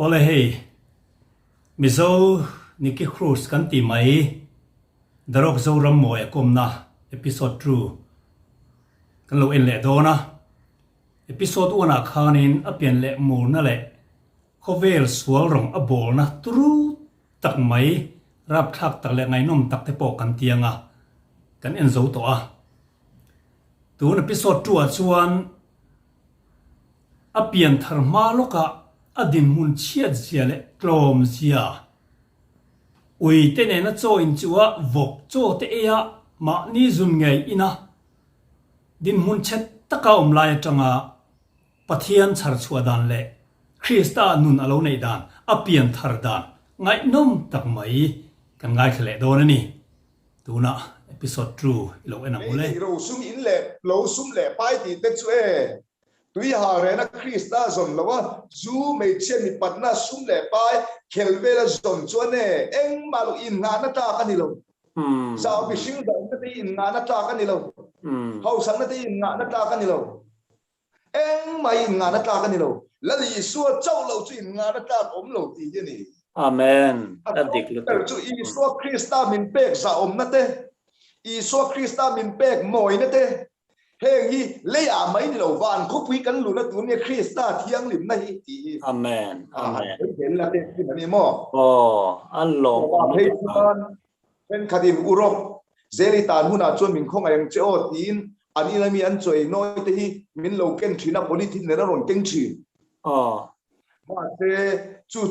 Ole hey, Mizo Nicky Cruz kan ti mai TheRock Zorammawia Kawmna episode 2 kan lo en le do na episode 1 khanin apian le mur na le khovel sual rong abol na turu tak mai rap thak tak le ngaihnawm tak te po kan tianga kan en zo to a tun episode 2 chuan a pianthar ma loka a dinhmun chiat zia le tlom zia ui te ne na chaw in chuwa vawk chaw te eya mahni zum ngei ina dinhmun chet taka lai atanga pathian chhar chhuah dan le Krista nun alo nei dan a pianthar dan ngaihnawm tak mai kan ngai thle do na ni tuna episode 2 ilo ena mule ro sum in le lo sum le pai ti te chu e tui ha re na Krista zon lawa zu me chen mi patna sum le pai khelvela zon chuan ne eng malu in na na ta ka ni lo sao bi sing da na ti in na na ta ka ni lo hau sang na ti in na na ta ka ni lo eng mai in na na ta ka ni lo la li suwa chau lo chu in na na ta om lo ti je ni amen adik lu chu Isuan Krista min pek sa om na te Isuan Krista min pek moi na te heng hi leya mai ni lo van khu pui kan lu na tu ne Krista thiang lim na hi ti amen amen hen la te ni mo allo hei chuan pen khadim urok zeli tan huna chuan min khong ayang che o tin ani la mi an choi noi te hi min lo ken thina politic ne ron keng thi ma te chu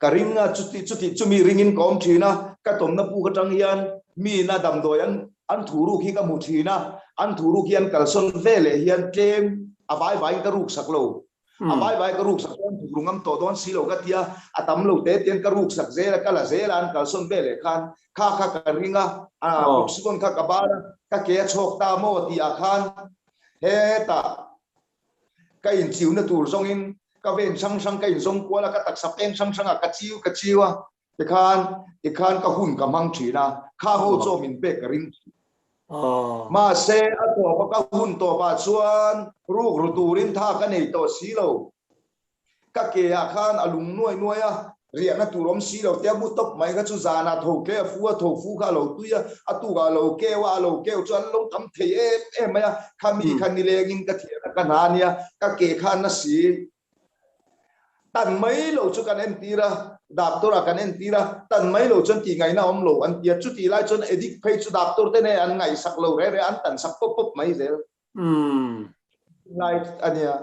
karinga chuti chumi ringin kom thina ka tom na pu ka tang hian mi na dam doyan an thuru khi ka mu thina an thuru khian kalson vele hian tlem avai vai ka ruk saklo avai vai ka ruk sak don rungam to don silo ka tia atam lo te ten ka ruk sak zela kala zela an kalson vele khan kha karinga boxgon kha kabara ka ke chok ta mo ti a khan he ta ka in chiu na tur zong in ka ven sang ka in zong kwa la ka tak sapeng sang ka chiwa te khan ka hun ka mang thina kha ho cho min pe ka ring ma se a to ka hun to ba chuan ruk ru turin tha ka nei to silo ka ke a khan alung nuai a hriatna turom silo te mu top mai ka chu zana tho ke fu kha lo tuya atu ga lo ke chuan lo tam thei em maya khami khan ni lengin ka thia ka na nia ka ke khan na si tan mai lo chu kan en tira doctor kan en tira tan mai lo chon ti ngaihnawm lo an tia chu ti lai chon edik phei chu doctor te ne an ngai sak lo re an tan sak pop mai zel lai ania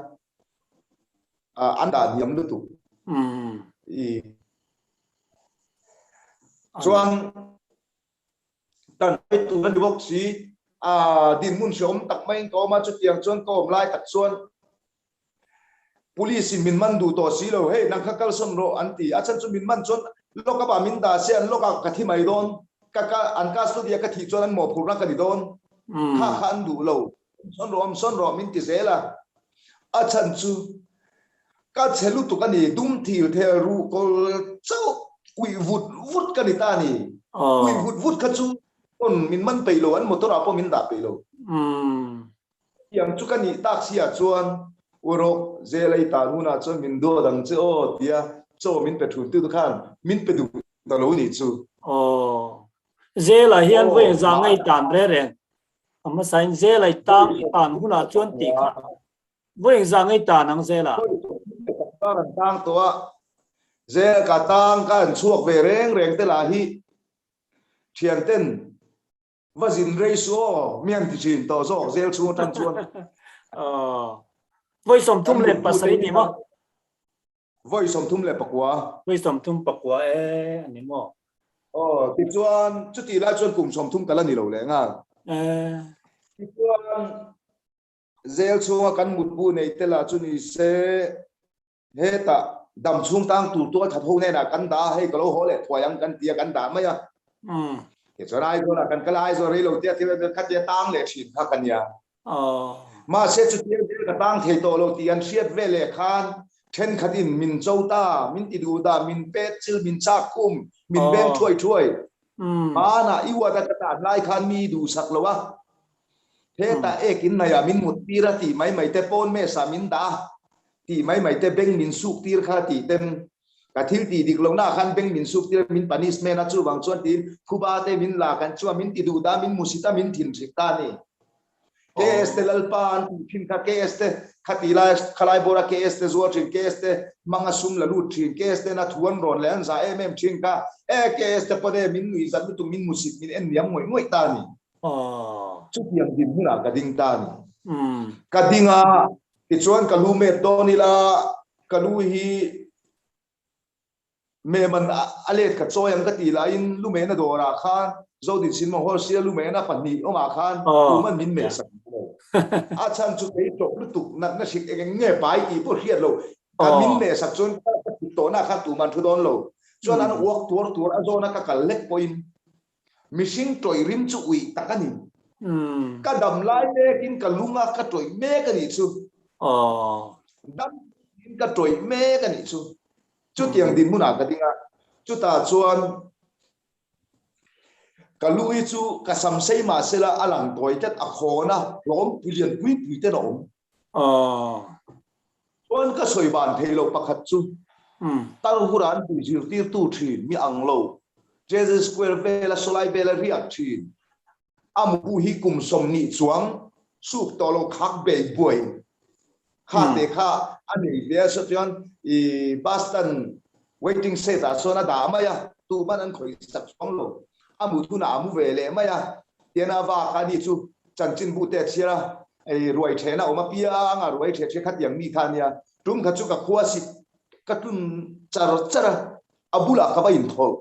an da diam lu tu i chuan tan tu an bok si dinhmun shom tak mai ko ma chu tiang chuan ko lai tak chuan police min man du to silo he nang kha kalson ro anti achan chu min man chon loka ba min da se an loka kathi mai don ka an ka stu dia ka thi chon an mo phurna ka di don kha khan du lo son ro min ti zela achan chu ka chelu tu ka ni dum thil the ru kol chau kui vut ka ni ta ni kui vut kha chu on min man pe lo an motor apo min da pe lo yang chu ka ni tak sia chuan urok zelai tanuna chon min do dang che o tia cho min pe thu tu khan min pe du da lo ni chu zela hian ve za ngai tan re ama sain zelai tan huna chon ti kha ve za ngai tan ang zela tang to zel ka tang kan chuak ve reng te la hi thian ten wazin rei so mian ti chin to zo zel chu tan chuan voi som thum le pasai ni mo voi som thum le pakwa voi som thum pakwa ani mo ti chuan chu ti la chuan kum som thum kala ni lo le nga ti chuan zel chunga kan mut bu nei te la chu ni se heta dam chung tang tu to that ho ne na kan da he kalo ho le thwayang kan tia kan da ma ya ti chuan ai ko la kan kala ai zo re lo tia ti ka tia tang le thin kha kan ya ma se chu tiang ka tang thei to lo ti an hriat vele khan then khatin min chota min ti du da min pe chil min cha kum min ben thoi ma na iwa ta ta lai khan mi du sak lowa he ta ekin na ya min mut pi ra ti mai te pon me sa min da ti mai mai te beng min suk tir kha ti tem ka thil ti dik lo na khan beng min suk tir min punishment a chu wang chuan ti khuba te min la kan chu min ti du da min musita min thin thik ta ni ke este lalpan thin kha ke este khatila khalai bora ke este zo thin ke este manga sum la lu thin ke este na thuan ron le an za em thin ka ke este pode min nui zat tu min musit min en niam ngoi ngoi ta ni chu tiang din huna ka ding ta ni ka dinga ti chuan ka lu me donila ka lu hi me man alet ka choyang ka ti la in lu me na dora khan zo din sin mo hol sia lu me na pani o ma khan tu man min me sak a chan chu te tok lu tuk nat na sik eng nge pai ti po hiat lo ka min me sak chun to na khan tu man thu don lo chuan an wok tur a zo na ka kal lek point missing toy rim chu ui takani ka dam lai te kin ka lunga ka toy me ka ni chu dam kin ka toy me ka ni chu chu tiang din muna ka dinga chu ta chuan ka lui chu ka sam sei ma sela alang toy tet a khona lom pulian pui te rom chuan ka soi ban thelo pakhat chu tar huran pu jil tir tu thin mi anglo Jesus square vela solai vela riak thin amu hi kum som ni chuang sup to lo khak be boy kha te kha ani ve so chuan I Boston waiting set a so na da ma ya tu ban an khoi sak chuang lo amu thu na amu ve le ma ya tiana wa ka ni chu chan chin bu te chira ai roi the na oma pia nga roi the khat yang ni than ya tum kha chu ka khwa si ka tun char abula ka ba in thol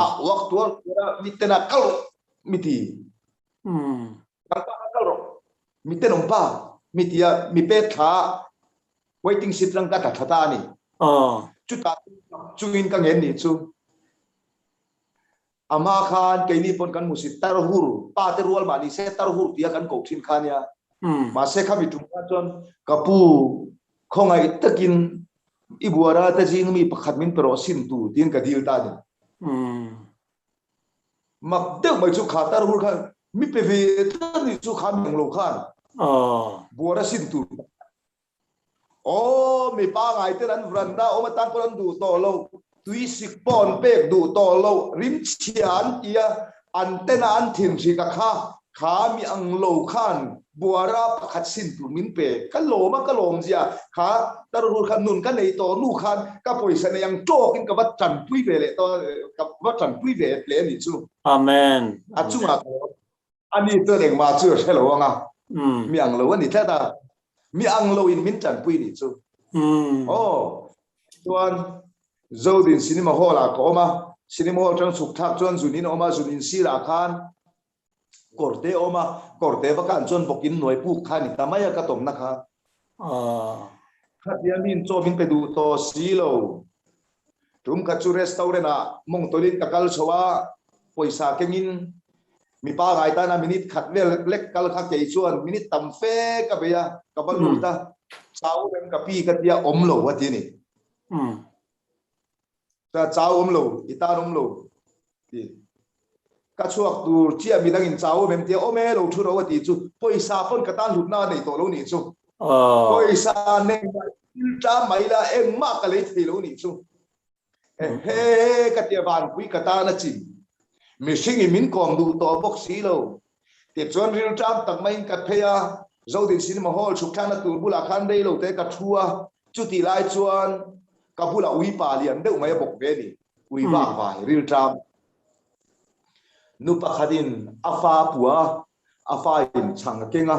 a waktu mitena kal miti kal mitenom pa mitia mi pe tha waiting sit rang ka thata ni chu ta chu in ka ngen ni chu amah khan ke ni pon kan musit tar hur pa te rual ma ni se tar hur tia kan ko thin khan ya ma se kha mi tum ka chon kapu khongai takin ibuara ta jing mi pakhat min pro sin tu tin ka dil ta ni mak de mai chu khatar hur khan mi pe ve ta ni chu kham ng lo khan buara sin tu o mi pa ngai te ran vranda o ma tan ko du to lo tui sik pon pe du to lo rim chian ia antena an thin ri ka kha mi ang lo khan buara pakhat sin tu min pe ka lom zia kha tar hur khan nun ka nei to nu khan ka poisa ne yang tok in ka wat chan pui ve le to ka wat chan pui ve le ni chu amen a chu ma ani to leng ma chu hello nga mi ang lo ni ta da mi ang lo in min chan pui ni chu chuan zo din cinema hall a ko ma cinema hall tang suk thak chuan zunin oma zunin sira khan korte oma korte ba kan chon bokin noi pu khan ta maya ka tom na kha khatia min cho min pe du to silo tum ka chu restaurant a mong tolin ka kal chowa poisa kengin mi pa ngai ta na minute khat vel lek kal kha ke chuan minute tam fe ka be ya ka ba lu ta chau ben ka pi ka tia om lo wa ti ni ta chau om lo ita om lo ti ka chuak tu chia mi dang in chau ben tia o me lo thu ro wa ti chu poisa pon ka tan lut na nei to lo ni chu poisa ne ta mai la eng ma ka le thi lo ni chu he ka tia ban pui ka ta na chi mi sing I min kom du to box si lo ti chuan ril tam tak mai ka pheya zo din cinema hall chuk thana tur bula khan dei lo te ka thua chu ti lai chuan ka bula ui pa lian deuh mai bok ve ni ui wa vai ril tam nu pakhadin afa puwa afa in chang kenga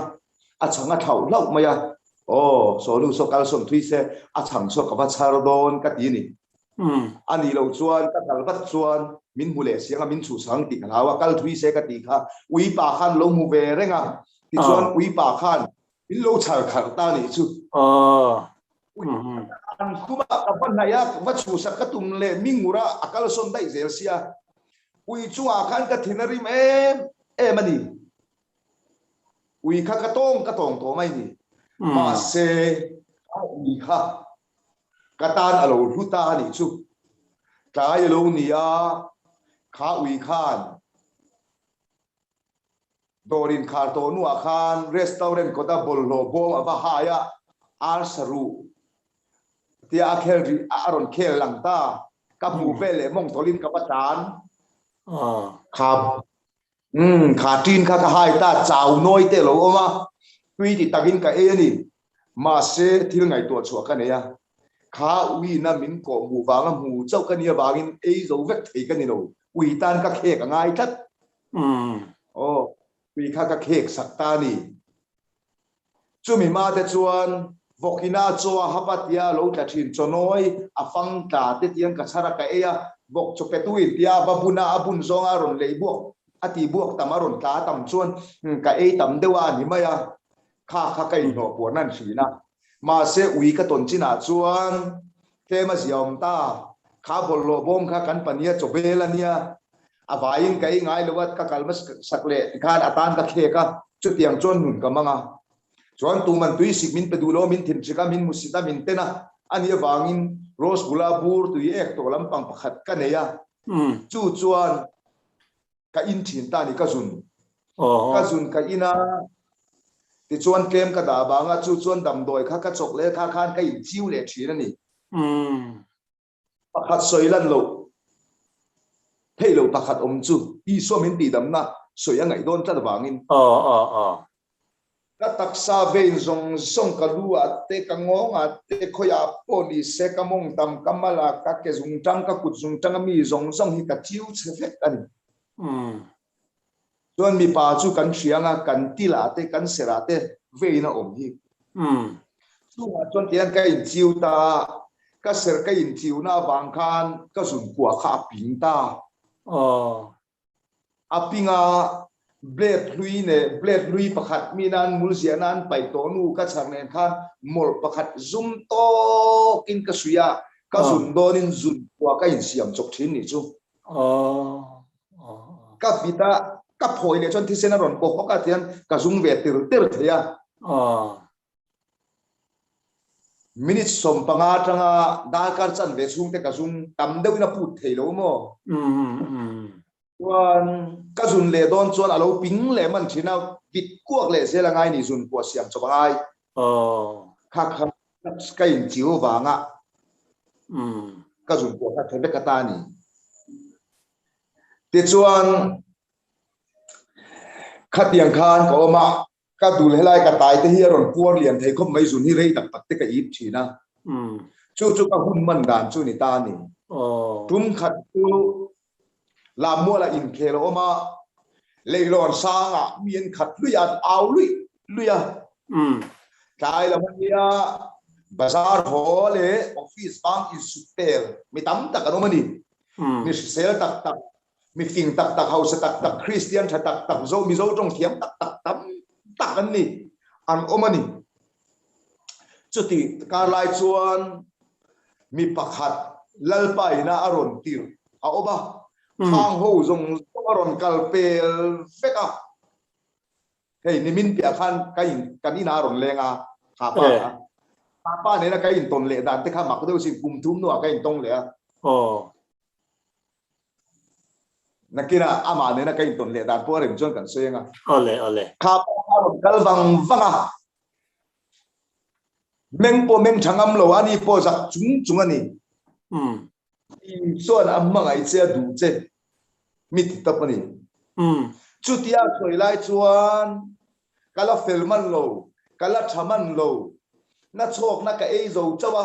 a changa thau lau maya so lu so kal som thui se a chang so ka ba char don ka ti ni ani lo chuan ka dal bat chuan min hule sianga min chu sang ti kalawa kal thui se ka ti kha ui pa khan lo mu ve renga ti chuan ui pa khan min lo char khar ta ni chu an kuma ka ban na ya wa chu sa ka tum le mingura akal son dai zel sia ui chu a khan ka thinari em ani ui kha ka tong to mai ni ma se ui kha ka tan alo hu ta ni chu kai lo ni a kha ui khan dorin khar to nu a khan restaurant ko da bol lo bom aba haya ar saru tia akhel aron khel lang ta kapu vele mong tholin ka patan khap khá tin khá cả hai ta chào nói thế lo mà tuy thì takin cái ấy ni mà sẽ thiếu ngày tuột chuột cái này à khá uy na mình có mù vàng mù châu cái này vàng ấy dấu vết thì cái này rồi uy tan các khệ cả ngay thất uy khá các khệ sắc ta ni chú mình mà thế chuan vokina choa hapatia lo ta thin cho nói afang ta te tiang ka sara ka eya vok cho petuin tia babuna abun zonga ron leibuak ati buak tamaron ta tam chuan ka e tam dewa ni maya kha kai no po nan thina ma se ui ka ton china chuan ke ma ziom ta kha bol lo bom kha kan pania chobela nia avain kai ngai lowat ka kalmas sakle khan atan ka khe ka chu tiang chuan nun ka manga chuan tu man tui sik min pedulo min thim chika min musita min tena ani awangin rose gulabur tui ek to lampang pakhat ka neya chu chuan ka in thin ta ni ka zun ka ina ti chuan kem ka da banga chu chuan dam doi kha ka chok le kha khan ka in chiu le thina ni pakhat soilan lo thei lo pakhat om chu Isuan min ti dam na soya ngai don ta bangin ka taksa vein zong song ka lua te ka ngonga te khoya poni se ka mong tam kamala ka ke zung tang ka kut zung tang mi zong song hi ka chiu chefek ani chuan mi pa chu kan thianga kan tila te kan sera te veina om hi chu ma chuan tian ka in chiu ta ka ser ka in chiu na wang khan ka zun kwa kha ping ta apinga blade lui pakhat minan mulzianan pai tonu ka charnen khan mol pakhat zum to kin ka suya ka zun donin zun kwa ka in siam chok thin ni chu ka vita ka phoi le chon thisen ron ko ka tian ka zum ve tir thia minute som panga tanga da kar chan ve chung te ka zum tam deu na put thei lo mo chuan ka zun le don chuan alo ping le man thina vit kuak le se la ngai ni zun po siam cho bangai kha ka in chiu wanga ka zun po ka thebe ka ta ni te chuan khatiang khan ko ma ka dul helai ka tai te hi ron puar lian thei khom mai zun hi rei tak tak te ka ip thina chu ka hun man dan chu ni ta ni tum khat chu làm mua là in khe lo mà lấy lon sang à miền khát lui áo lui cái là mấy bazar ho le office bank is super mi tam tak ano mani mi sel tak mi fing tak house tak Christian tak zo mi zo trong thiam tak an ni an omani chu ti ka lai chuan mi pakhat lalpai na aron tir a oba khang ho zong ron kalpel feka hey ni min pia khan kan ina ron lenga pa ne na kai ton le dan te kha mak deu sin kum thum no kai tong le nakira ama ne na kai ton le dan po rim chon kan soenga ole kha ron kal wanga meng thangam lo ani po zak chung ani Isuan amah ai che du che mit tapani chutia soi lai chuan kala felman lo kala thaman lo na chok na ka ei zo chawa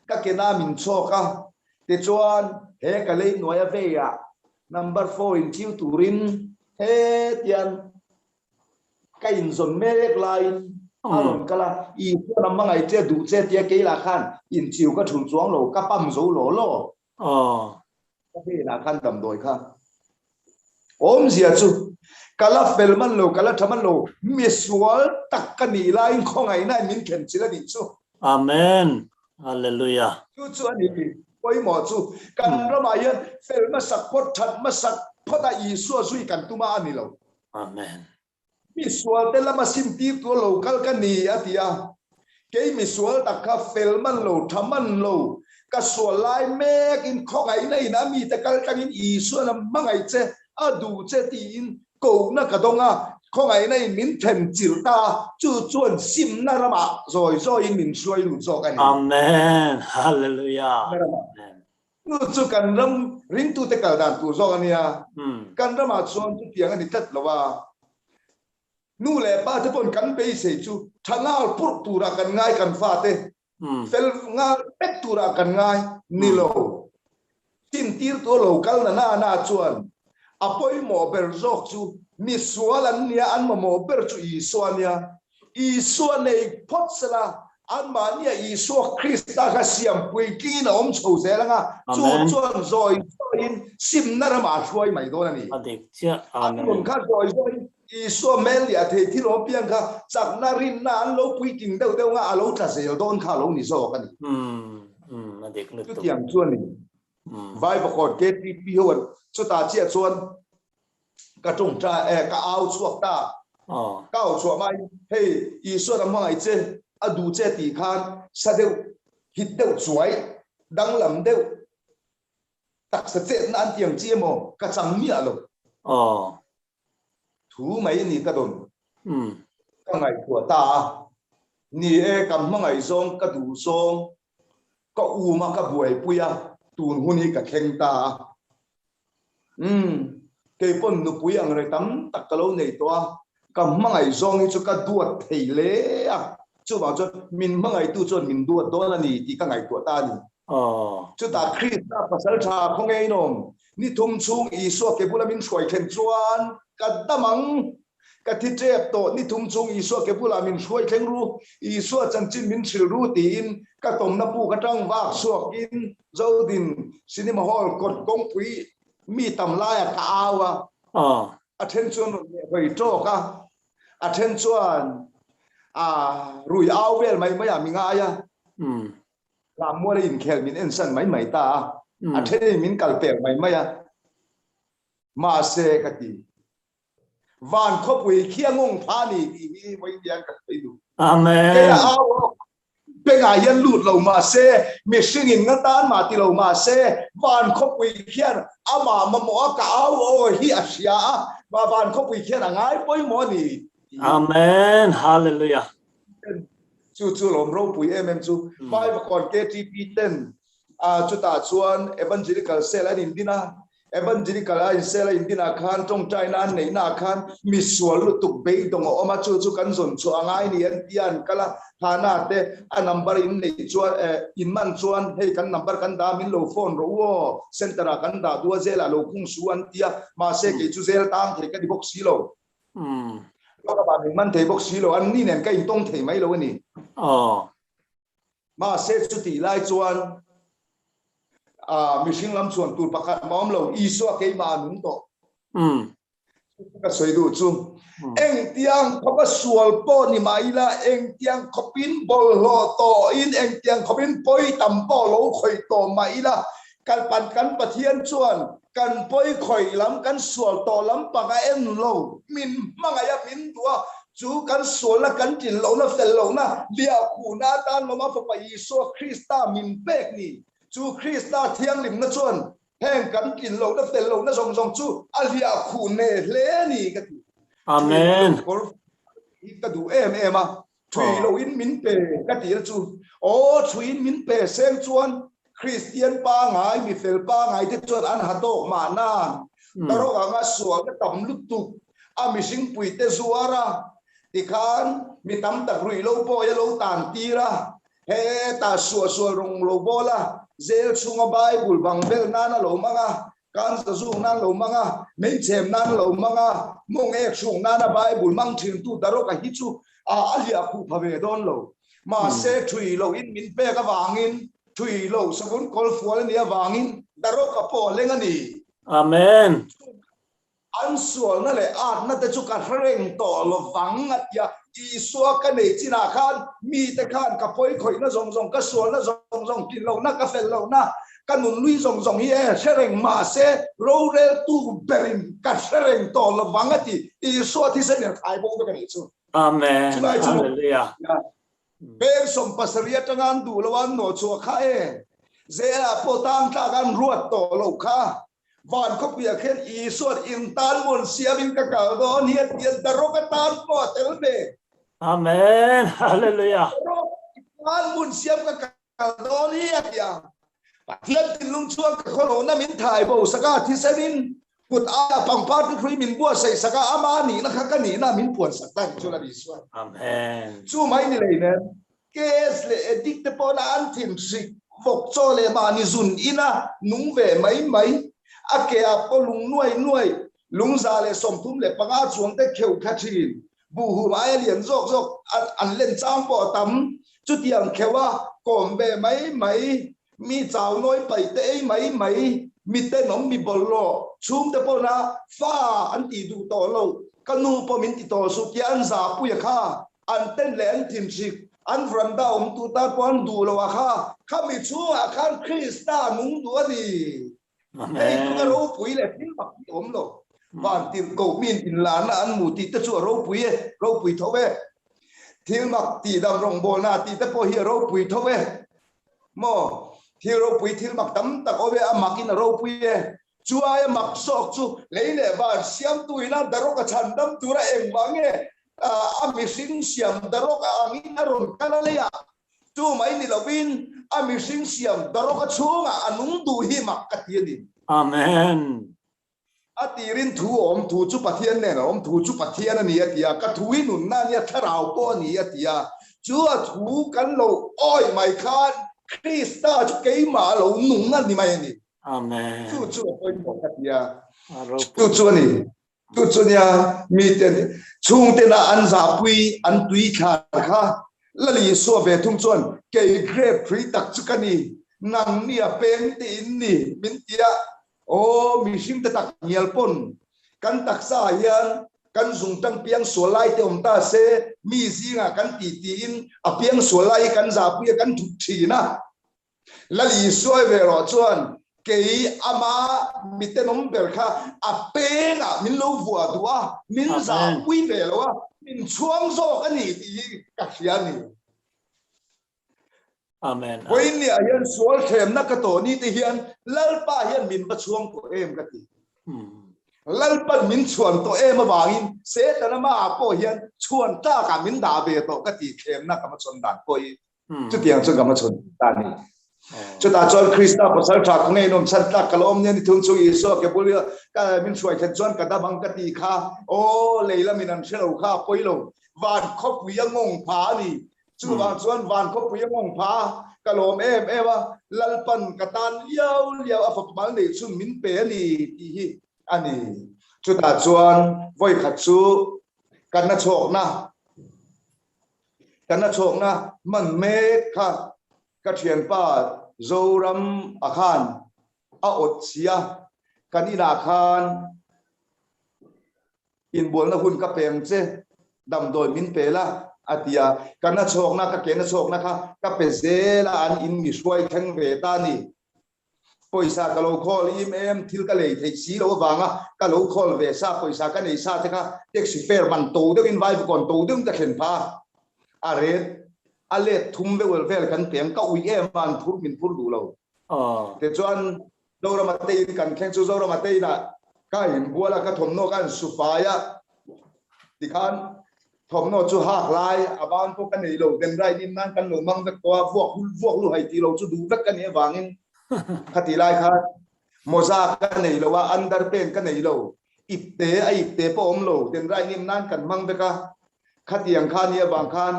ka kena min choka te chuan he ka lei noya ve ya number 4 in chiu turin he tian ka in zon melek line aron kala Isuan amah ai che du che tia ke la khan in chiu ka thun chuang lo ka pam zo lo cái là khăn tầm đôi kha ôm gì à chú kala felman lo kala thaman lo misual tak kani lain khong ai nai min khen chila ni chú amen hallelujah chú ani koi mo chú kan rama yan felma support that ma sak phota Isuan sui kan tuma ani lo amen misual te lama sim ti to lo kal kani atia ke misual tak ka felman lo thaman lo ka solai mek in khong ai nei na mi ta kal kangin Isuan mangai che adu che ti in ko na ka donga không ngày nay mình thèm chịu ta chú chuẩn sim na ra mà rồi mình xuôi lụt rồi cái này Amen. Hallelujah. Amen. ngư chú cần râm ring tu te cả đàn tu rồi cái này cần râm mà xuân chú tiếng anh thật là ba nu lệ ba thế bọn cần bây giờ chú thằng nào bút tu ra cần ngay cần pha thế fel nga pek tu ra cần ngay nilo tin tir tu lo kal na chuan apoi mo ber jok chu mi sualan nia an mo ber chu Isuan nei potsala an ma nia Isu Krista ka siam pui ki na chou se la nga chu chuan rồi in sim na ra ma shoi mai do na ni Adik chia. Amen. an kha rồi Isu mel ya the thi lo pian kha chak na rin na an lo pui king deu nga alo tla se don kha lo ni zo ka ni Adik chu lutuk. tiang chuan ni vai ba kon ke ti pi ho chu ta chia chuan ka trung tra ka ao chuak ta cao chuột mai hey Isuan amah che adu che ti khan sa deu hit deu chuai dang lam deu tak sa che nan tiang chi mo ka chang mi alo thu mai ni ka don ka ngai của ta ni kam hmangaih zong ka du zong ka u ma ka buai puya tun huni ka kheng ta ke pon nu puyang re tam tak ka lo nei to kam hmangaih zong chu ka duat thei le chu ba chu min hmangaih tu chon min duat do la ni ti ka ngai của ta ni chu ta Krista pasal tha khong ngaihnawm ni thum chung Isu ke bula min shoi khen chuan ka damang ka thi trep to ni thum chung Isu ke bula min shoi khen ru Isu chan chin min thil ru ti in ka tom na pu ka tang wak suak in zo din cinema hall kot kong pui mi tam la ka awa attention hoi to ka attention rui au vel mai mai mi nga ya làm mua in khel min en san mai ta athen min kal pel mai ma se ka ti van khop wi khia ngong pha ni ti mai dian ka pe du Amen. ke au pe nga yan lut lo ma se mi singin nga tan ma ti lo ma se van khop wi khia ama ma mo ka au o hi asia ba van khop wi khia ngai poi mo ni Amen. Hallelujah. chu lom ro pui chu bai ba kon KTP 10 chu ta chuan evangelical sela in dina evangelical in sela in dina khan tong China nei na khan mi sual lu tuk be dong o ma chu kan zon chu angai ni an pian kala hana te a number in nei chuan in man chuan hei kan number kan da min lo phone ro wo center kan da du zela lo khung suan tia ma se ke chu zel tang the ka di box si lo các bạn mình thấy bốc xí lo anh ni nền cái tông thấy mấy lâu nè mà sẽ chút tỷ lại chuan mình sinh làm chuan tụt bạc hạt mắm lâu Isu cái mà đúng to cái sợi đồ chung anh tiếng có cái sual po ni mai la anh tiếng có pin bol lo to in anh tiếng có pin poi tầm po lo khơi to mai la kan pan kan pathian chuan kan poi khoi lam kan sual to lam pa ga en lo min mangaya min tua chu kan sual la kan tin lo na fel lo na lia khu na tan lo ma fa pa Isu Krista min pek ni chu Krista thiang lim na chuan heng kan tin lo na fel lo na zong zong chu alia khu ne le ni ka Amen. ka du em thui lo in min pe ka ti chu o thui min pe seng chuan Christian pa ngai mi fel pa ngai te chuan an hato ma na TheRock anga sual ka tam lu tu a mi sing pui te zuara ti khan mi tam tak rui lo po ya lo tan ti ra he ta sual rong lo bola zel chunga Bible bang bel na lo manga kan sa zu na lo manga men chem na lo manga mong ek chung na Bible mang thin tu TheRock ka hi chu alia khu phave don lo ma se thui lo in min pe ka wangin thui lo sabun kol fual ni awangin TheRock ka po lenga ni Amen. an sual na le at na te chu ka reng to lo wang at ya Isu ka nei china khan mi te khan ka poi khoi na zong ka sual na zong kin lo na ka fel lo na ka nun lui zong hi sereng ma se ro re tu berin ka sereng to lo wang ati Isu thi se ne khai bo ka ni chu Amen. Hallelujah. Bel som pasaria tangan du lawan no chu kha zela potang ta kan ruat to lo kha van khóc bia khen Isuan in tan mun siam in ka ka do hian TheRock ka tan ko tel be Amen. Hallelujah. tan mun siam ka ka do hian ya pathian tin lung chuang ka kholo na min thai bo saka thi sanin put a pangpat kri min bua sai saka amah ni na kha ka ni na min puan sak tan chu la Isuan Amen. chu mai ni le ne kes le edik te pona an thim sik vok cho le ma ni zun ina nung ve mai ake a po lung nuai lung za le som thum le panga chuang te kheu khathin bu hu mai lian jok an len chang po tam chu tiang khewa kom be mai mi chau noi pai te mai mi te nom mi bollo chum te pona fa an ti du to lo kanu po min ti to su ki an za pu ya kha an ten le an thim sik an vranda tu ta pon du lo kha khami chu a khan Krista nung du ani đây tu cái rau bụi là tiếng bạc ốm rồi và tiền cầu miên in là ăn mù thì tất cả rau bụi thâu về tiếng bạc thì đầm rồng bò na thì tất cả hiện rau bụi thâu về mò thì rau bụi tiếng bạc tắm tất cả về mặc in rau bụi chúa ai mặc sọc chú lấy nè và xiêm tuổi na đaro cái chăn đâm tura em vắng nghe ami sinh xiêm đaro cái angin aron cái này à chú mấy ni là vin ami sinh xiêm đaro cái chuông anung du hi mặc cái tiền đi Amen. Atirin thu chu pathian ne om thu chu pathian ani atia ka Tuinunglui na nia tharau po ni atia chua thu kan lo oi mai khan Krista chu ke ma lo nung na ni mai ni Amen. chu oi mo atia chu nia mi ten chung te na an za pui an tui kha lali so ve thung chuan ke grape free tak chu kani nang nia pen tin ni min tia ô mi sim ta tak nial pon kan tak sa hian kan zung tang piang solai te om ta se mi zinga kan ti in a piang solai kan za pu kan thuk thi na lali soi ve ro chuan ke ama mi te nom ber kha a penga min lo vua dua min za pui ve lo min chuang zo ani ti ka hian ni Amen. Với nè hiền suol thêm na cái tổ ni thì hiền lalpa hiền min bắt chuông của em cái gì lalpa min chuan tổ em mà vangin sẽ ta na ma po hiền chuan ta cả min đà về tổ cái gì thêm na cái mà chuan đàn coi chút tiền chuan cái mà chuan đàn này chút ta chuan Krista pasal thak ngaihnawm chan ta kalom ni thung chu Isu cái bul cái min suai chen chuan cái ta bang cái gì kha ô leila min an shelo kha poilo van khop wi ngong pha ni chú van chuan van khop wi ngong pha kalom em lalpan katan liao a phop mal nei chun min pe ni ti hi ani chu ta chuan voi khat chu kan na chok na man me kha ka thian pa zoram a khan a ot sia kanina khan in bol na hun ka pem che dam doi min pe la atia kana chok na ka kena chok na kha ka pe zela an in mi swai thang ve ta ni poisa ka lo khol im em thil ka le thei si lo wanga ka lo khol ve sa poisa ka nei sa the ka taxi fare man to de in vai kon to dum ka khen pha are ale thum be wel vel kan pem ka ui em man phur min phur du lo te chuan Zorammatei kan khen chu Zorammatei na ka in buala ka thom no kan sufaya dikhan thom no chu hak lai aban ko kan nei lo den rai nin nan kan lo mang vek to vok lu hai ti lo chu du vek kan e wangin khati lai kha moza kan nei lo wa underpen kan nei lo ipte po om lo den rai nin nan kan mang veka khatiang khan ye wang khan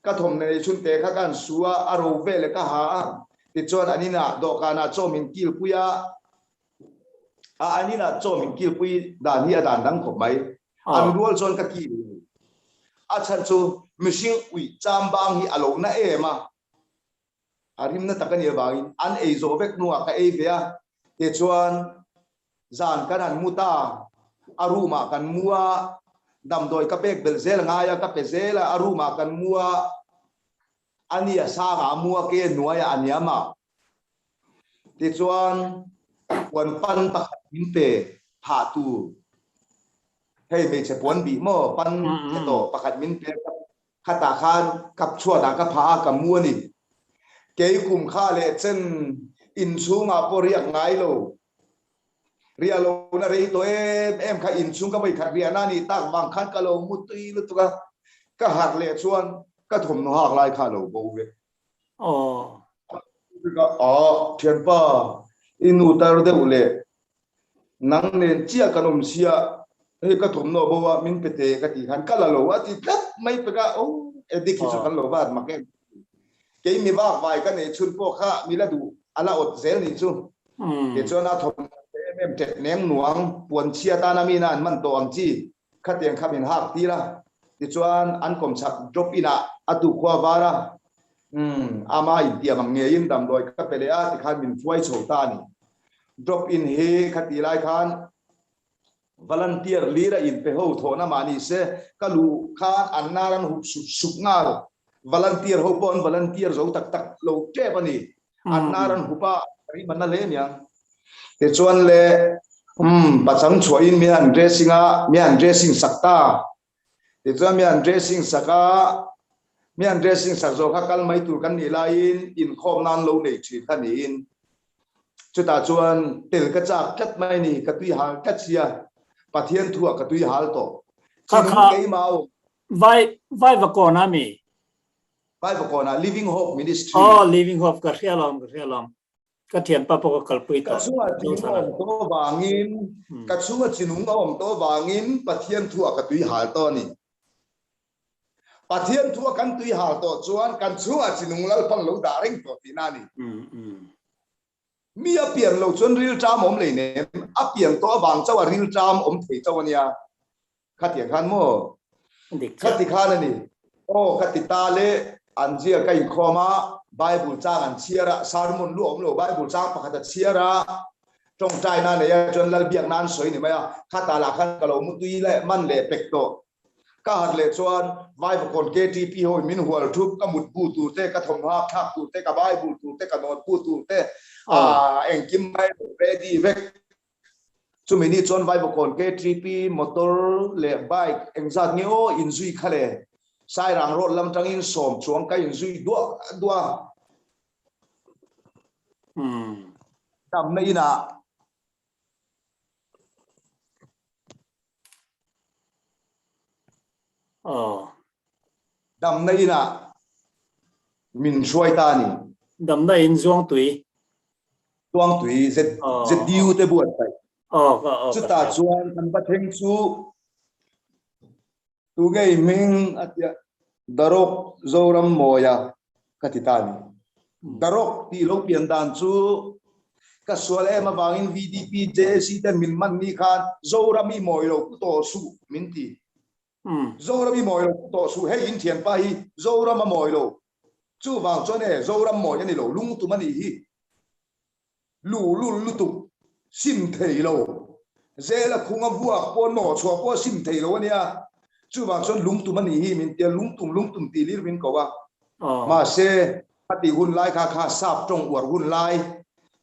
ka thom nei chun te kha kan suwa aro ve le ka ha ti chon anina do kana chomin kil puya anina chomin kil pui dan hi adan dang khop mai an rual chon ka ki achan chu mishing ui cham bang hi alo na ema arim na takani bangin an ei zo vek nuwa ka ei vea te chuan zan kan an muta aruma kan mua dam doi ka pek bel zel ngaya ka pe zel aruma kan mua ania sa ga mua ke nuaya aniama te chuan wan pan ta min pe pha tu hey me che pon bi mo pan to pakhat min pe khata khan kap chua da ka pha ka mua ni ke kum kha le chen in chunga poriak ngai lo ria lo na rei to em kha in chung ka bai khat ria na ni tak wang khan ka lo mu tui lu tu ka hak le chuan ka thum no hak lai kha lo bo ve ka thian pa inu tar de ule nang nen chia kanom sia ka thum no bo wa min pete ka ti khan ka la lo wa ti tlat mai pe ka edik ki kan lo ba ma ke mi ba vai ka ne chun po kha mi la du ala ot zel ni chu ke chona thom em tet neng nuang puan chia ta na mi nan man to ang chi kha tiang kha min hak ti la ti chuan an kom chak drop ina atu khwa wara amah in tiam ang ngei in dam doi ka pele a ti khan min fuai chho ta ni drop in he khati lai khan volunteer lira in pe ho thona mani se kalu khan annaran hu suk ngal volunteer ho pon volunteer zo tak tak lo tre pani annaran hupa ri manna le nya te chuan le bachang chhuah in mian dressing sakta te chuan mian dressing saka mian dressing sak zo kha kal mai tur kan ni lai in khom nan lo nei thi khan in chuta chuan tel ka chak kat mai ni ka tui hal kat sia pathian thua ka tui hal to kha kei mau vai va ko na mi vai ba kona living hope ministry living hope ka hrialom ka thian pa po ka kalpui to chunga chinung to wangin ka chunga chinung om to wangin pathian thua ka tui hal to ni pathian thua kan tui hal to chuan kan chunga chinung lal pang lo da reng to tinani mi a pian lo chun ril tram om le ne a pian to wang chawa ril tram om thei chawania khatian khan mo khati khan ani khati ta le anjia kai khoma bible chang an chiara sermon lu om lo bible chang pakhat chiara trong trai na ne ya chon lal biak nan soi ni maya khata la khan kalo mutui le man le pekto ka hat le chuan vai ba kon KTP hoi min hual thup ka mut bu tu te ka thom ha thak tu te ka bible tu te ka not pu tu te eng kim mai ready vek chu mini chon vai ba kon KTP motor le bike eng zat ni in zui khale sai rang rot lam tang in som chuang kai in zui dua tam na ina dam na ina min shuai ta ni dam na in zuang tui zet diu te buat tai chu ta chuan kan ba theng chu tu ngei ming atia TheRock Zorammawia katitani TheRock ti lo pian dan chu ka sual ema wangin VDP JC ten min man ni khan Zorami moi lo to su min ti Zorami moi lo to su he in thian pa hi Zorammawia lo chu wang chone Zorammawia ni lo lung tu mani hi lu tu sim thei lo zela khunga bua po no chwa po sim thei lo ania chu wang chon lung tu mani hi min tia lung tum ti lir min ko wa ma se pati hun lai kha sap trong war hun lai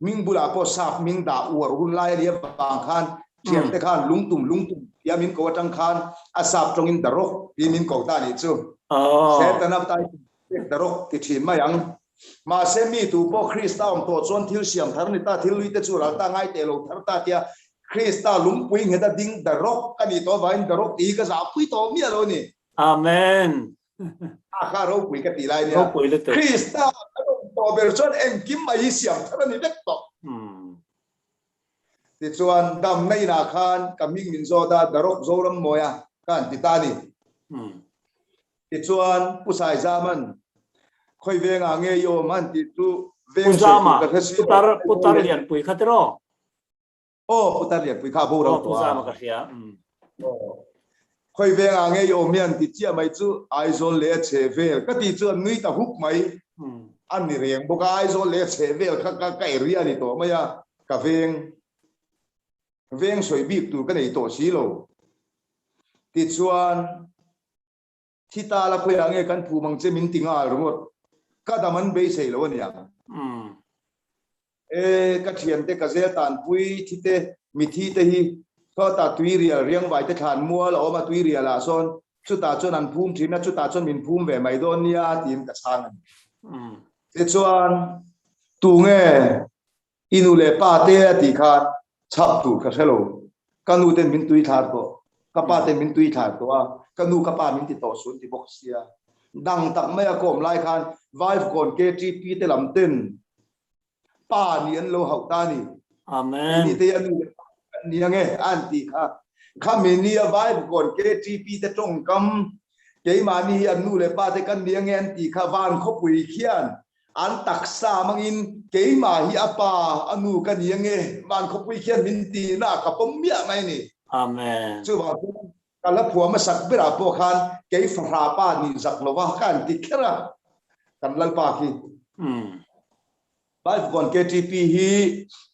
ming bula po sap ming da war hun lai lia bang khan thiam te khan lung tum ya min ko tang khan a sap trong in TheRock pi min ko ta ni chu se tanap tai TheRock ti thin ma yang ma se mi tu po Krista om to chon thil siam thar ni ta thil lui te chu ra ta ngai te lo thar ta tia Krista lung pui nge da ding TheRock ani to vain TheRock ti ka za pui to mi lo ni amen kha ro pui ka ti lai ni Krista to ber chon en kim mai siam thar ni dek to ti chuan dam nei na khan kaming min zo da TheRock Zorammawia kan ti ta ni ti chuan pusai zaman khoi venga nge yo man ti tu veng putar lian pui khatero putar lian pui kha bo ro to puzama ka khia khoi venga nge yo mian ti chia mai chu aizol le che vel ka ti chu nui ta huk mai an ni reng bo ka aizol le che vel kha ka kai ria ni to maya ka veng soi bik tu ka nei to si lo ti chuan thita la khoi ange kan phu mang che min tingal ro ka daman be sei lo ania ka thian te ka zel tan pui thite mi thi te hi tho ta tui ria riang vai te than mua lo ma tui ria la son chu ta chon an phum thina chu ta chon min phum ve mai don nia tin ka chang te chuan tu nge inu le pa te ti khan chap tu ka hello kanu ten min tui thar to kapa ten min tui thar to a kanu kapa min ti to sun ti boxia dang tak mai a kom lai khan wife kon KTP te lam ten pa ni an lo hau ta ni Amen. ni te an ni ange anti kha khamini a wife kon KTP te tong kam ke ma ni an nu le pa te kan ni ange anti kha van kho pui khian an taksa mangin ke ma hi apa anu kan ni ange van kho pui khian min ti na ka pom mia mai ni Amen. chu ba kala phua ma sak bera po khan ke fra pa ni zak lo wa kan ti khera kan lal pa ki wife kon KTP hi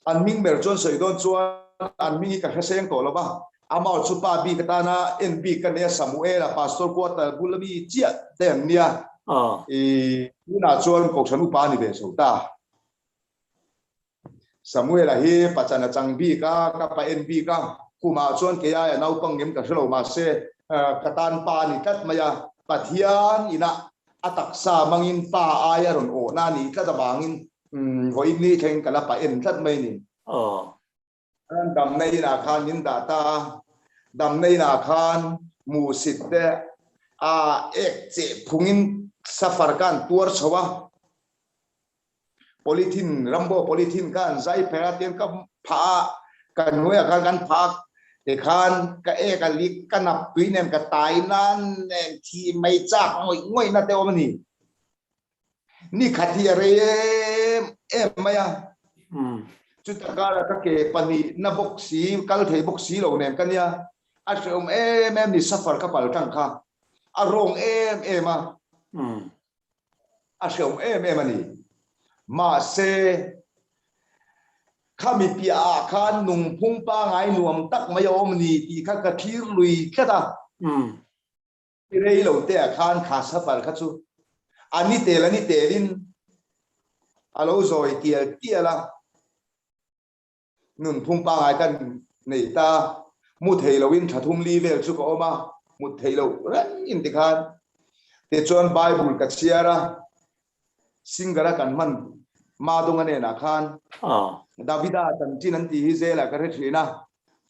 an ming mer chon soi don chuan an ming ka khaseng to lo ba amah chu pa bi katana NB kan ne Samuel pastor ko ta bulami chia tem nia na chuan ko chanu pa ni be so ta Samuel hi pachana changbi ka pa NB ka kuma chuan ke ya nau pang ngem ka hlo ma se katan pa ni tat maya pathian ina ataksa mangin pa aya ron o na ni tla bangin hoi ni theng kala pa en tlat mai ni an dam nei na khan nin data dam nei na khan mu sit te a ek che phungin safar kan tur chawa polythene rambo polythene kan zai phera ten ka pha kan noya kan pha te khan ka e ka lik kanap tuinem ka tai nan thi mai chak ngoi na te omni ni khati re em maya chu taka ka ke pani na boxi kal thei boxi lo nem kan ya a shom em ni safar ka pal tang kha a rong em a shom em ani ma se khami pia khan nung phung pa ngaihnawm tak mayom ni ti kha ka thir lui khata rei lo te khan kha safar kha chu ani telin alo zoi tiala nun phung pa ngai kan nei ta mu thei lowin thathum li vel chu ko ma mu thei lo ran in ti khan te chon bible ka chiara singara kan man ma dong ane na khan davida tan chin an ti hi zela ka re thina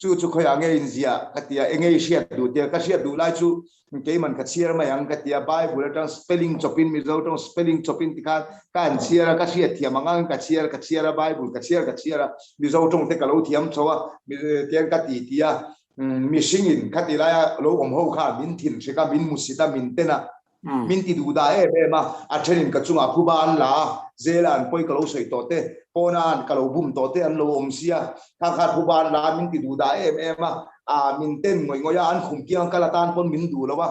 chu khoya nge in zia katia engei sia du te ka sia du lai chu ke man ka chiar ma yang katia bible tang spelling chopin mizo tang spelling chopin ti khan kan chiara ka sia thia mangang ka chiara bible ka chiara mizo tong te ka lo thiam chowa tiang ka ti tia mi singin khatila lo om ho kha min thin se ka min musita min tena min ti du da ma a thenin ka chunga phuban la zelan poi ka lo soi to te ponan ka lo bum to te an lo om sia kha phuban la min ti du da ma a min ten ngoya an khum kiang kala tan pon min du lo wa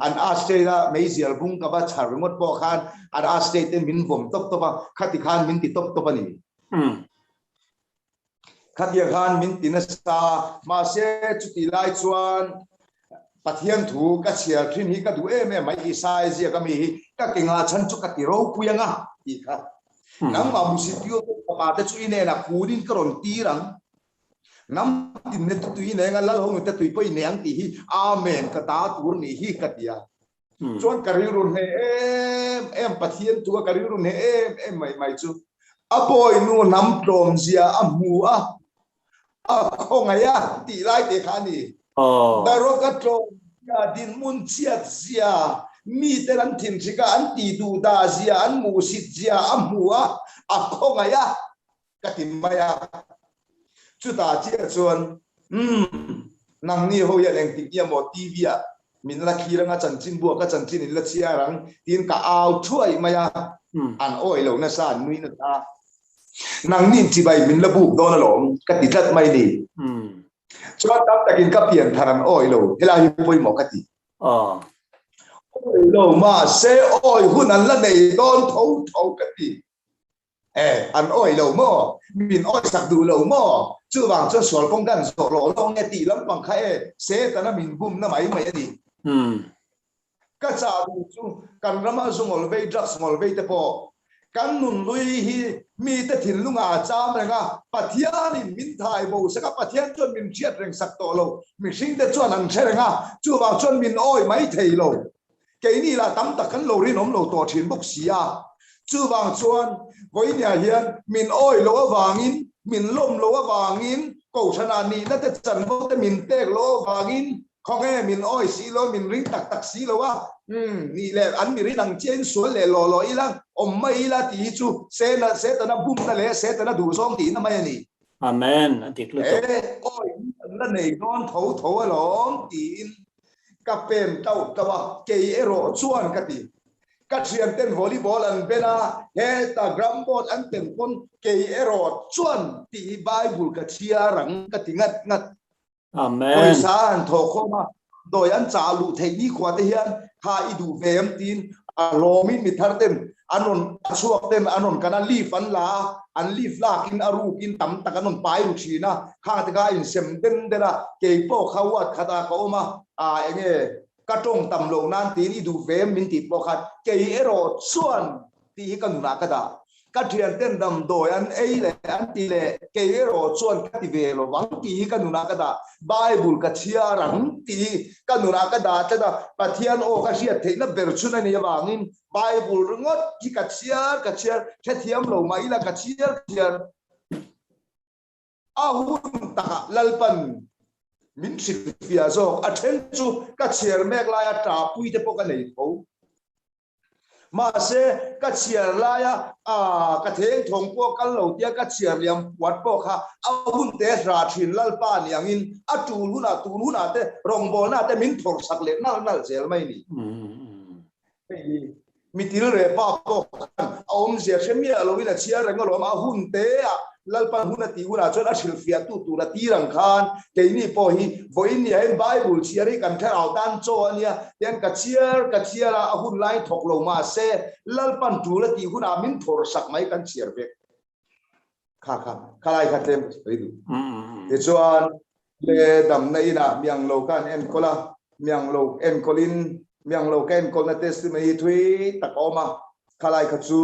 an Australia meisial bung ka ba char ngot po khan an Australia ten min vom top ba khati khan min ti top ani khati khan min ti na sa ma se chuti lai chuan pathian thu ka chiar thin hi ka du mai sai zia ka mi ka kinga chan chu ka ti ro puyanga ti kha nam ma musitio ko pa te chu ine na kurin karon tirang nam tin ne tu ine nga lal hong te tu poi ne ang ti hi amen ka ta tur ni hi ka tia chon karirun he em pathian tu karirun he em mai chu apoi nu nam tom zia amu a khongaya ti lai te khani TheRock ya dinhmun chiat zia mi teran thin chika an ti du da zia an mu sit zia amua a khongaya katimaya chuta chia chuan nang ni ho ya leng ti ya mo TV ya min la khiranga chanchin bu ka chanchin in la chia rang tin ka au thuai maya an oi lo na sa nui na ta nang nin chi bai min la bu do na lom ka ti tlat mai ni cho tap takin ka pianthar an oi lo hela hi poi mo ka ti oi lo ma se oi hun an la nei don thau ka ti an oi lo mo min oi sak du lo mo chu wang cho sol kong kan so lo lo nge ti lam pang khai se ta na min bum na mai ani ka cha du chu kan rama zungol ve drugs ngol ve te po kan nun lui hi mi te thin lunga cham renga pathian in min thai bo saka pathian chon min chiat reng sak to lo mi sing te chuan an therenga chu ba chon min oi mai thei lo ke ni la tam ta kan lo ri nom lo to thin bok sia chu wang chuan voi nia hian min oi lo awangin min lom lo awangin ko thana ni na te chan bo te min tek lo awangin khong e min oi si lo min ring tak tak si lo wa ni le an mi ri nang chen sual le lo lo ilang om mai la ti chu se ta na bum na le se ta na du song ti na mai ni amen adik lu to oi la nei don tho tho long tin ka pen tau tawa ke ero chuan ka ti ka thiam ten volleyball an bena he ta grambot an ten pon ke ero chuan ti bible ka chia rang ka ti ngat ngat amen oi san tho khoma doi an cha lu thei ni khwa te hian ha i du vem tin a lomin mi thar ten anon chuak ten anon kana leaf an la an leaf la kin aru kin tam tak anon pai ru china kha te ga in sem den dela ke po khawat khata ko ma a enge katong tam lo nan tin i du vem min ti po khat ke ero chuan ti kan na ka da ka thian ten dam doi an ei le an ti le ke ero chuan ka ti ve lo wang ti kan na ka da bible ka chia rang ti kan na ka da ta da pathian o ka sia theina ber chuna ni wangin bible ngot ki ka chia the thiam lo mai la ka chia a hun ta lalpan min sit fia zo a then chu ka chiar mek la ya ta pui te po ka nei tho ma se ka chiar la ya ka theng thong po kal lo tia ka chiar liam wat po kha a hun te ra thin lal pa ni angin a tu huna te rong bol na te min thor sak le nal zel mai ni mi til re pa po om zia chemia lo ina chiar reng lo ma hun te a lalpan huna ti huna chon a silfia tura tirang khan ke ni po hi voin ni ai bible chiari kan thar tan cho ania yan ka chiar a hun lai thok lo ma se lalpan tura ti huna min thor sak mai kan chiar ve kha lai kha tem ridu te chuan le dam nei na miang lo kan en kola miang lo en kolin miang lo ken kol na testimony thui takoma kha lai kha chu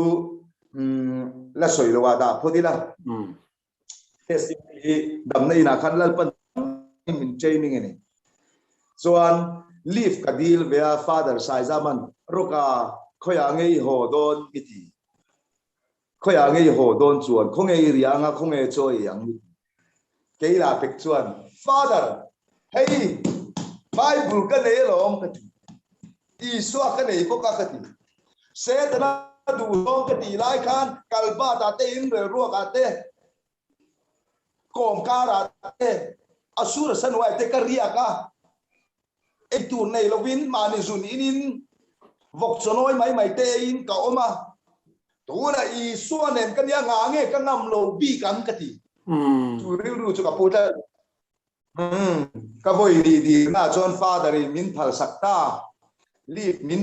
la soi lo da phodila testimony dam nei na khan lal pan min training ni chuan leave ka deal via father sai zaman roka khoya ngei ho don iti khoya ngei ho don chuan khongei rianga khongei choi yang keila pek chuan father hey bible ka nei long ka Isuan ka nei ko ka ti se ta du long ka ti lai khan kalba ta te in re ro ka te kom ka ra te asura san wai te ka ria ka e tu nei lo win ma ni zun in vok chonoi mai te in ka oma tu na Isuan en ka nia nga nge ka ngam lo bi kam ka ti tu ru chu ka pu ta ka voi di na chon father min phal sakta leave min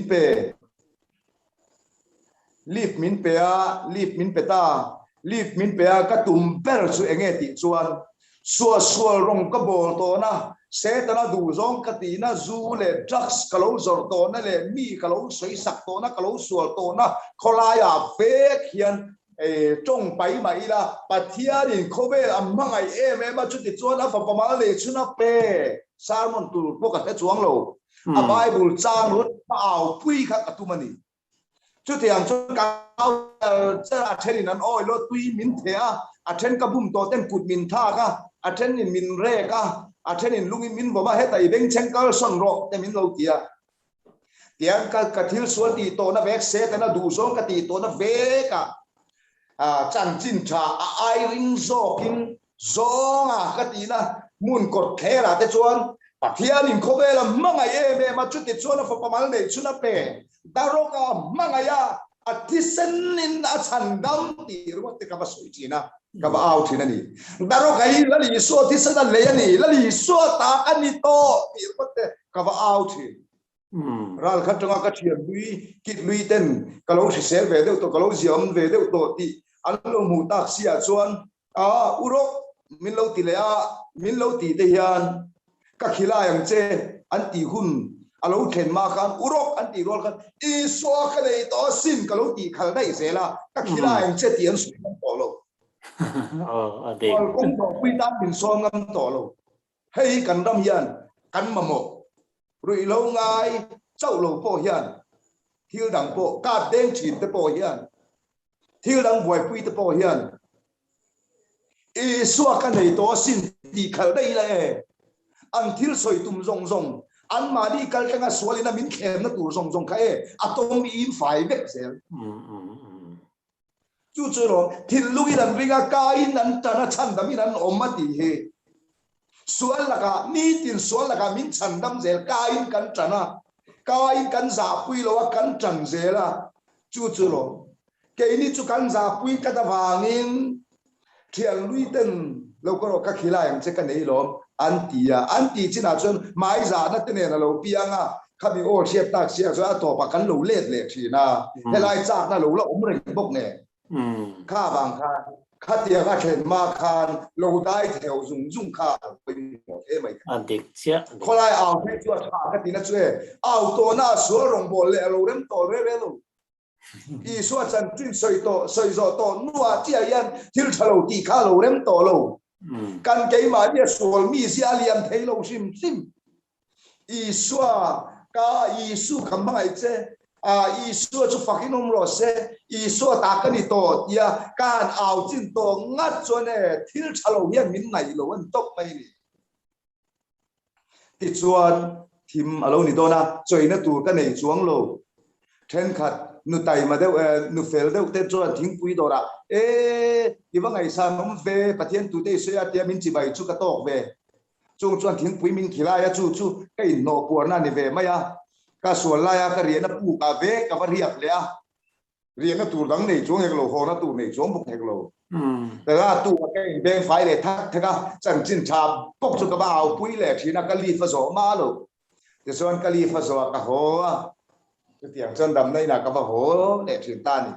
pe a ka tum ber chu enge ti chuan sual rong ka bol to na se ta na du zong ka ti na zu le drugs ka lo zor to na le mi ka lo soi sak to na ka lo sual to na khola ya fake hian trong pai mai la pathia din khobe amhangai ma chu ti chuan a pa ma le chuna pe salmon tu po ka te chuang lo a bible chang rut pa au pui kha ka tu mani chu tiang chu ka cha thenin an oi lo tui min thea a then ka bum to ten kut min tha ka a then in min re ka a then in lungin min bo ma he tai beng cheng kal son ro te min lo tia tiang ka thil suan ti to na vek se ta na du song ka ti to na ve ka chan chin tha a ai ring zo kin zonga ka ti na mun kot thera te chuan pathian in khobela mangaihe ma chu ti chuan fa pamal nei chuna pe daroka mangaya atisen in a chandam ti ru te ka ba soi china ka ba au thina ni daroka hi lali so ti sana le ni lali so ta ani to ti ru te ka ba au thi ral khatanga ka thiam lui kit lui ten ka lo se ve de to ka lo ziam ve de to ti an lo mu tak sia chuan urok min lo ti le a min lo ti te hian ka khila yang che anti hun alo khen ma khan urok anti rol khan Isuan ka nei to sin ka lo ti khal dai zela ka khila yang che ti an sui kan to lo ade kong to pui tam bin som ngam to lo hei kan ram hian kan ma mo rui lo ngai chau lo po hian hil dang po ka deng chin te po hian thil dang voi pui te po hian Isuan kan nei to sin ti khal dei la an thil soi tum zong zong an mahni kal tanga sualina min khem na tur zong zong kha atom im fai vek sel chu chu lo thil lui dan ringa ka in an tana chan dam in an omati he sual laka ni tin sual laka min chan dam zel ka in kan tana ka in kan za pui lo kan chan zela chu chu lo ke ni chu kan za pui ka da wangin thian lui ten lo ko ka khila yang che kan nei lo anti china chon mai za na te ne na lo pianga khabi o chep tak sia so to pa kan lo let le thina helai chak na lo la om ring bok ne kha bang kha tia ka khen ma khan lo dai theo zung zung kha pin mo e mai adik sia kholai aw he chu tha ka ti na chue aw to na so rong bol le lo rem to re lo Isuan chan twin soi zo to nuwa chia yan thil thalo ti kha lo rem to lo kan ke ma dia sual mi sia liam thei lo sim sim Isuan ka Isu khamai che Isu chu fakinom ro se Isu ta ka ni to ya kan aw chin to ngat chone thil thalo hian min nai lo an tok mai ni ti chuan thim alo ni do na choi na tur ka nei chuang lo then khat nu tai ma deu nu fel deu te chuan thing pui do ra iwa ngai sa nom ve pathian tu te se atia min chi bai chu ka tok ve chung chuan thing pui min khila ya chu kai no por na ni ve ma ya ka sual la ya ka ri na pu ka ve ka va riak le a ri na tur dang nei chung hek lo ho na tur nei chung buk hek loแต่ละตัวแกเบงไฟเลยทักทักจังจินชาปกจุกบ้าเอาปุ้ยแหลกทีนักกะลีฟสอมาลูกแต่ส่วนกะลีฟสอกะโหจะเตียงจนดำในนักกะว่าโหแหลกทีตานี่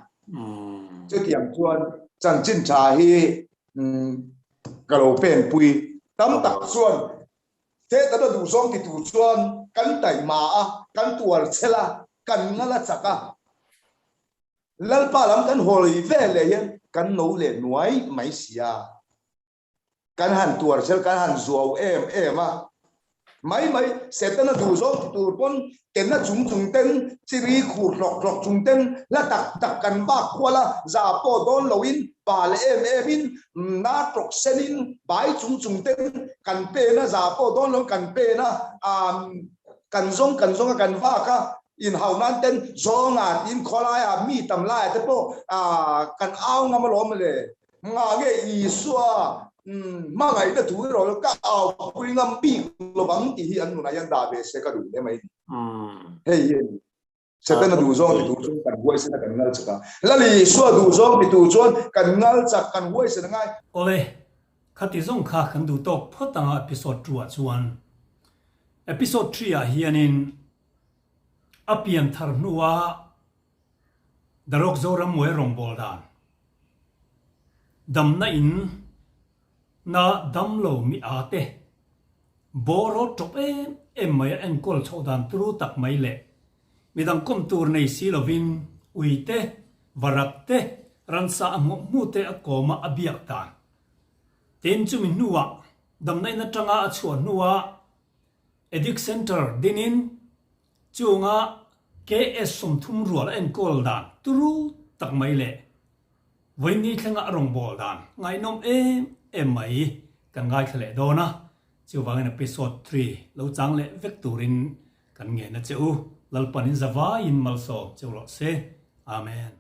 จะเตียงชวนจังจินชาฮีกะโหลเป็นปุ้ยตั้มตักส่วนเทตะดูซองที่ตูส่วนกันไตมากันตัวเชล่ากันงั้นละจักะแล้วป้าลำกันโหลีเวเลยยังกันโนเลนวยไม่เสียกันหันตัวเชลกันหันจัวมาไม่เสร็จแล้วดูซองตัวปนเต็นน่ะจุงเต็นสิริขูดหลอกจุงเต็นแล้วตักกันบ้าขวละจ่าปอดอนลวินป่าเลอินนาตรกเซนินใบจุงเต็นกันเปนะจ่าปอดอนลงกันเปนะกันซงกันว่าค่ะอินเฮานั้นเต้นโซงาอินคอลายมีตำลายแต่พวกกันเอางามาล้อมเลยงาเงอีสัวมาไงแต่ถูกเราก็เอาคุยงามปีกลบังที่อันนู้นยังด่าเบสก็ดูได้ไหมเฮ้ยเสร็จแล้วดูซองกันห้วยเสร็จกันงัลจักแล้วลีสัวดูซองดูซองกันงัลจักกันห้วยเสร็จไงโอเลยขัดที่ซองข้าขันดูตกพอตั้งเอพิโซดตัวชวนเอพิโซด3ฮิยานินอภิยันทร์นัวTheRock Zorammawianรองบอลดานดำน่าอินน่าดำโลมีอาเตบอรถจบไม่เอ็นกอลชาวดานตรูตักไม่เละมีดังคมตูร์ในซีลวินอุยเตวรักเตรันซามูเตอโกมาอบิยักตานเต็นจุมินนัวดำน่าอินจังอาชวนนัวเอดิกเซ็นเตอร์ดินินจูงาKS สมทุมรัวและเอ็นกอลดานตรูตักไม่เละวันนี้Thlengaรองบอลดานngaihnawmไม่กันง่ายทะเลโดนะจิววางในเอพิโซด3เราจังเละเวกตูรินกันเงินนะจิวลัลปันินซาวาอินมัลโซจิวรอเซอาเมน